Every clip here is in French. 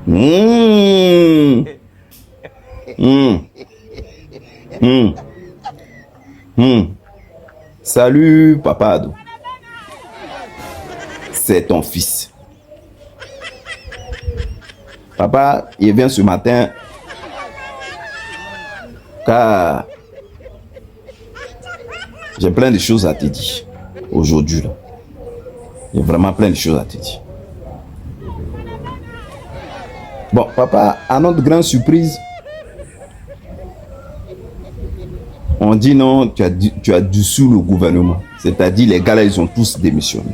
Mmh. Mmh. Mmh. Mmh. Salut, papa Ado. C'est ton fils. Papa, il vient ce matin car j'ai plein de choses à te dire aujourd'hui là. J'ai vraiment plein de choses à te dire. Bon, papa, à notre grande surprise, on dit non, tu as dissous le gouvernement. C'est-à-dire les gars là, ils ont tous démissionné.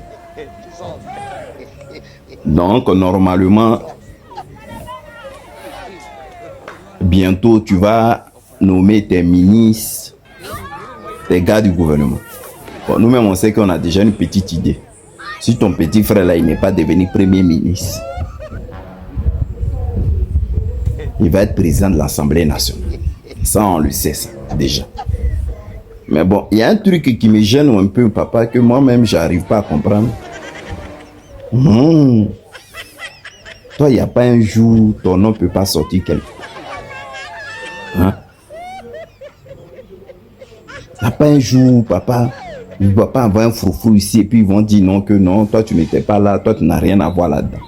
Donc, normalement, bientôt, tu vas nommer tes ministres, tes gars du gouvernement. Bon, nous-mêmes, on sait qu'on a déjà une petite idée. Si ton petit frère là, il n'est pas devenu premier ministre, il va être président de l'Assemblée nationale. Ça, on le sait, ça, déjà. Mais bon, il y a un truc qui me gêne un peu, papa, que moi-même, j'arrive pas à comprendre. Toi, il n'y a pas un jour, ton nom ne peut pas sortir quelque part. Hein? Il n'y a pas un jour, papa, il ne va pas avoir un froufrou ici et puis ils vont dire non, que non, toi, tu n'étais pas là, toi, tu n'as rien à voir là-dedans.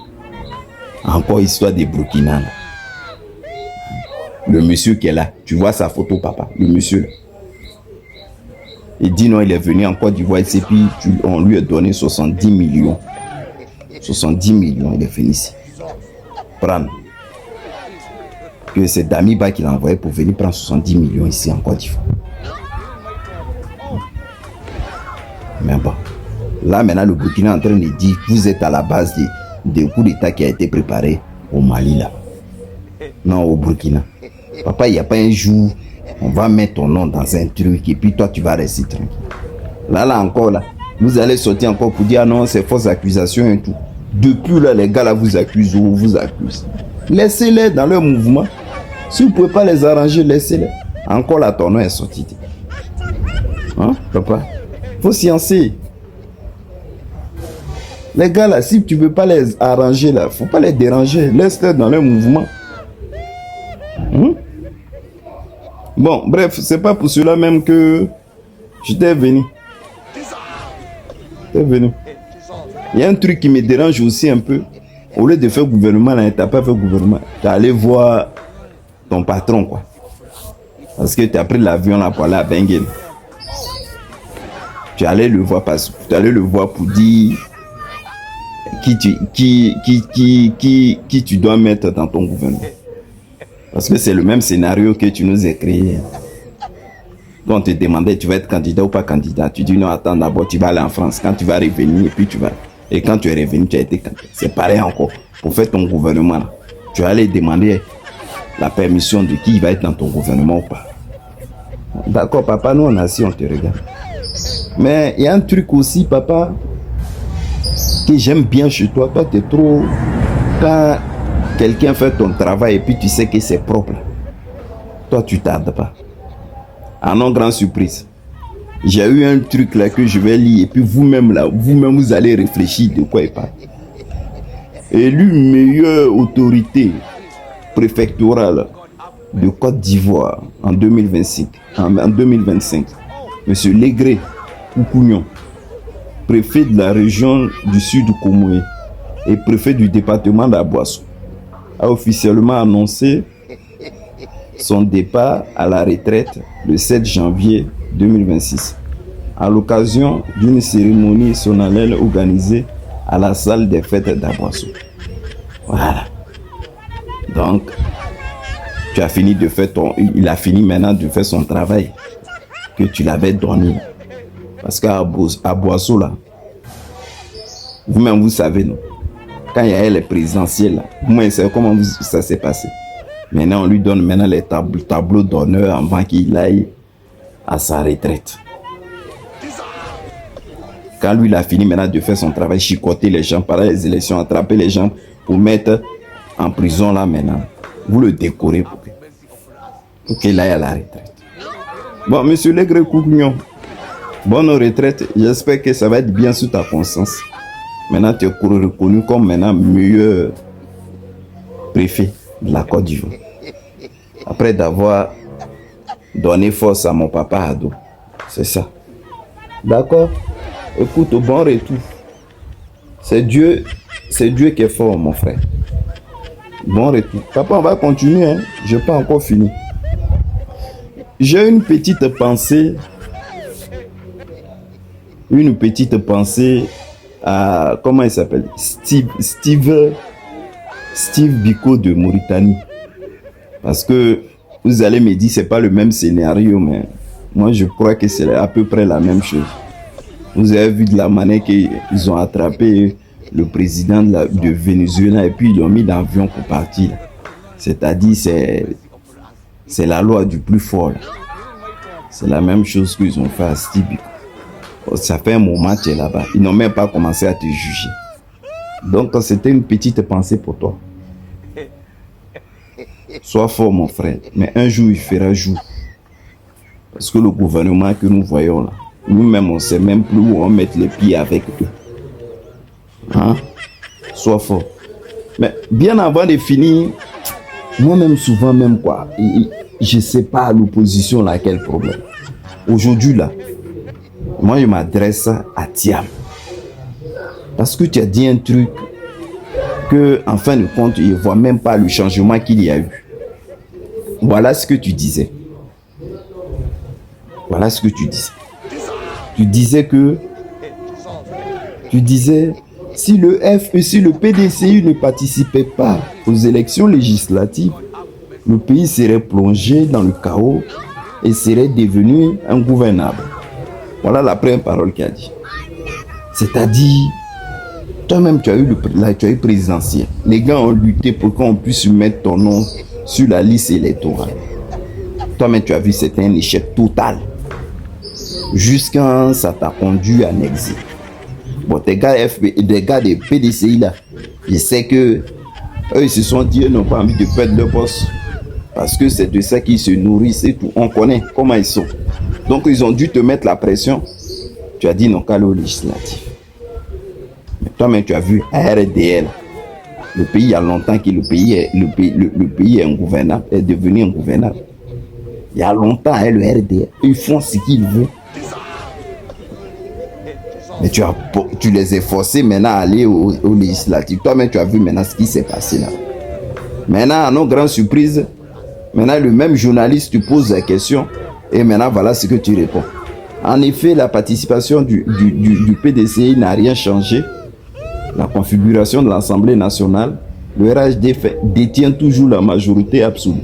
Encore histoire des Burkina. Là. Le monsieur qui est là, tu vois sa photo, papa, le monsieur là. Il dit non, il est venu en Côte d'Ivoire, et puis on lui a donné 70 millions. 70 millions, il est venu ici. Prendre. Que c'est Damiba qui l'a envoyé pour venir prendre 70 millions ici en Côte d'Ivoire. Mais bon, là maintenant le Burkina est en train de dire vous êtes à la base des coups d'État qui a été préparé au Mali là. Non, au Burkina. Papa, il n'y a pas un jour, on va mettre ton nom dans un truc et puis toi tu vas rester tranquille. Là encore là, vous allez sortir encore pour dire ah non, c'est fausses accusations et tout. Depuis là, les gars là vous accusent ou vous accusent. Laissez-les dans leur mouvement. Si vous ne pouvez pas les arranger, laissez-les. Encore là, ton nom est sorti. Hein, papa? Faut sciencer. Les gars là, si tu ne peux pas les arranger là, faut pas les déranger. Laisse-les dans leur mouvement. Bon, bref, c'est pas pour cela même que j'étais venu. Il y a un truc qui me dérange aussi un peu. Au lieu de faire gouvernement, là, tu n'as pas fait gouvernement. Tu es allé voir ton patron, quoi. Parce que tu as pris l'avion là pour aller à Benguel. Tu allais le voir pour dire qui tu dois mettre dans ton gouvernement. Parce que c'est le même scénario que tu nous as créé. Quand on te demandait tu vas être candidat ou pas candidat, tu dis non, attends, d'abord tu vas aller en France. Quand tu vas revenir, et puis tu vas. Et quand tu es revenu, tu as été candidat. C'est pareil encore. Pour faire ton gouvernement, là, tu vas aller demander la permission de qui va être dans ton gouvernement ou pas. D'accord, papa, nous on a assis, on te regarde. Mais il y a un truc aussi, papa, que j'aime bien chez toi. Toi, tu es trop. Quand quelqu'un fait ton travail et puis tu sais que c'est propre, toi, tu tardes pas. À non grande surprise, j'ai eu un truc là que je vais lire et puis vous-même là, vous allez réfléchir de quoi il parle. Élu meilleure autorité préfectorale de Côte d'Ivoire en 2025, Monsieur Legré Koukounion, préfet de la région du sud du Comoé et préfet du département d'Aboissou, a officiellement annoncé son départ à la retraite le 7 janvier 2026 à l'occasion d'une cérémonie solennelle organisée à la salle des fêtes d'Aboissou. Voilà. Donc, tu as fini de faire il a fini maintenant de faire son travail que tu l'avais donné. Parce qu'à Boissou là, vous-même vous savez, non? Quand il y a les présidentielles là, vous-même savez comment ça s'est passé. Maintenant, on lui donne les tableaux d'honneur avant qu'il aille à sa retraite. Quand lui, il a fini maintenant de faire son travail, chicoter les gens, pendant les élections, attraper les gens pour mettre en prison là maintenant. Vous le décorez pour qu'il aille à la retraite. Bon, monsieur Legré Koukounion, bonne retraite. J'espère que ça va être bien sous ta conscience. Maintenant, tu es reconnu comme maintenant meilleur préfet de la Côte d'Ivoire. Après d'avoir donné force à mon papa Ado. C'est ça. D'accord? Écoute, au bon retour. C'est Dieu qui est fort, mon frère. Bon retour. Papa, on va continuer, hein? Je n'ai pas encore fini. J'ai une petite pensée. À, comment il s'appelle? Steve Biko de Mauritanie. Parce que vous allez me dire, c'est pas le même scénario, mais moi je crois que c'est à peu près la même chose. Vous avez vu de la manière qu'ils ont attrapé le président de Venezuela et puis ils l'ont mis dans l'avion pour partir. C'est-à-dire, c'est la loi du plus fort. C'est la même chose qu'ils ont fait à Steve Biko. Ça fait un moment que tu es là-bas. Ils n'ont même pas commencé à te juger. Donc, c'était une petite pensée pour toi. Sois fort, mon frère. Mais un jour, il fera jour. Parce que le gouvernement que nous voyons là, nous-mêmes, on ne sait même plus où on met les pieds avec eux. Hein? Sois fort. Mais bien avant de finir, moi-même, souvent même quoi, je ne sais pas l'opposition là, quel problème. Aujourd'hui là, moi je m'adresse à Thiam. Parce que tu as dit un truc que, en fin de compte, il ne voit même pas le changement qu'il y a eu. Voilà ce que tu disais. Voilà ce que tu disais. Tu disais, si le PDCI ne participait pas aux élections législatives, le pays serait plongé dans le chaos et serait devenu ingouvernable. Voilà la première parole qu'il a dit. C'est-à-dire, toi-même, tu as eu présidentiel. Les gars ont lutté pour qu'on puisse mettre ton nom sur la liste électorale. Toi-même, tu as vu, c'était un échec total. Jusqu'à ça t'a conduit en exil. Bon, des gars des PDCI là, je sais que eux, ils se sont dit, ils n'ont pas envie de perdre leur poste. Parce que c'est de ça qu'ils se nourrissent et tout. On connaît comment ils sont. Donc, ils ont dû te mettre la pression. Tu as dit non qu'à l'eau législatif. Mais toi-même, tu as vu RDL. Le pays, il y a longtemps que le pays est ingouvernable, est devenu ingouvernable. Il y a longtemps, le RDL. Ils font ce qu'ils veulent. Mais tu les as forcés maintenant à aller au législatif. Toi-même, tu as vu maintenant ce qui s'est passé là. Maintenant, à nos grandes surprises, maintenant, le même journaliste te pose la question et maintenant, voilà ce que tu réponds. En effet, la participation du PDCI n'a rien changé. La configuration de l'Assemblée nationale, le RHD détient toujours la majorité absolue.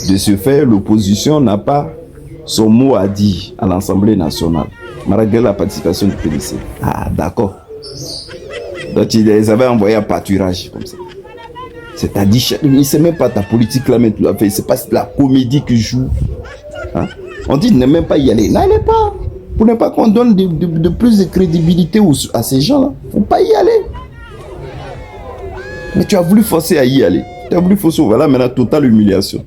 De ce fait, l'opposition n'a pas son mot à dire à l'Assemblée nationale, malgré la participation du PDCI. Ah, d'accord. Donc, ils les avaient envoyés en pâturage, comme ça. C'est-à-dire, ce n'est même pas ta politique là, mais tu l'as fait. C'est pas la comédie que joue. Hein? On dit ne même pas y aller. N'allez pas. Pour ne pas qu'on donne de plus de crédibilité à ces gens-là. Il ne faut pas y aller. Mais tu as voulu forcer à y aller. Tu as voulu forcer. Voilà, maintenant, totale humiliation.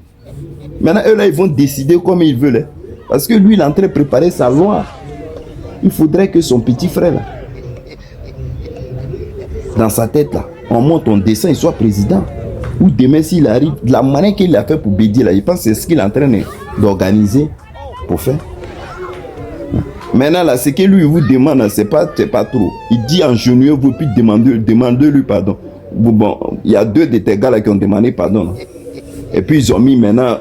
Maintenant, eux là, ils vont décider comme ils veulent. Hein. Parce que lui, il est en train de préparer sa loi. Il faudrait que son petit frère, là, dans sa tête, là, on monte, on descend, il soit président. Ou demain, s'il arrive, de la manière qu'il a fait pour Bédier, là, il pense que c'est ce qu'il est en train d'organiser pour faire. Maintenant, là, ce que lui vous demande, c'est pas trop. Il dit en genou, vous puis demandez-lui pardon. Bon, il y a deux de tes gars là qui ont demandé pardon. Là. Et puis, ils ont mis maintenant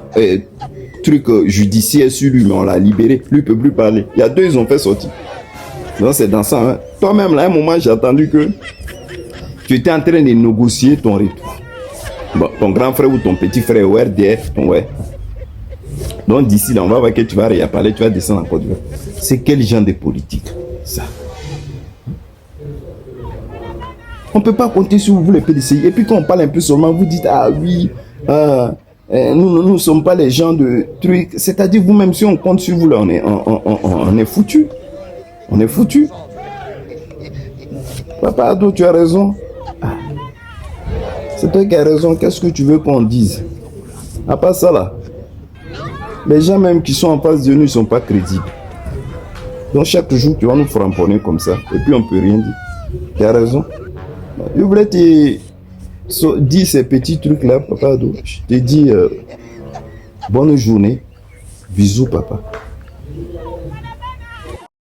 truc judiciaire sur lui, mais on l'a libéré. Lui ne peut plus parler. Il y a deux, ils ont fait sortir. Donc, c'est dans ça. Hein. Toi-même, là, à un moment, j'ai entendu que tu étais en train de négocier ton retour. Bon, ton grand frère ou ton petit frère, ouais, RDF, ton ouais. Donc d'ici là, on va voir que tu vas réapparler, tu vas descendre en Côte d'Ivoire. C'est quel genre de politique, ça? On ne peut pas compter sur vous, les PDCI. Et puis quand on parle un peu seulement, vous dites, ah oui, nous ne sommes pas les gens de trucs. C'est-à-dire vous-même, si on compte sur vous, là, on est foutu. On est foutu. Papa Ado, tu as raison. Ah. C'est toi qui as raison. Qu'est-ce que tu veux qu'on dise? À part ça, là. Les gens même qui sont en face de nous, ils ne sont pas crédibles. Donc chaque jour, tu vas nous framponner comme ça. Et puis on ne peut rien dire. Tu as raison. Je voulais te dis ces petits trucs-là, papa. Donc, je te dis bonne journée. Bisous, papa.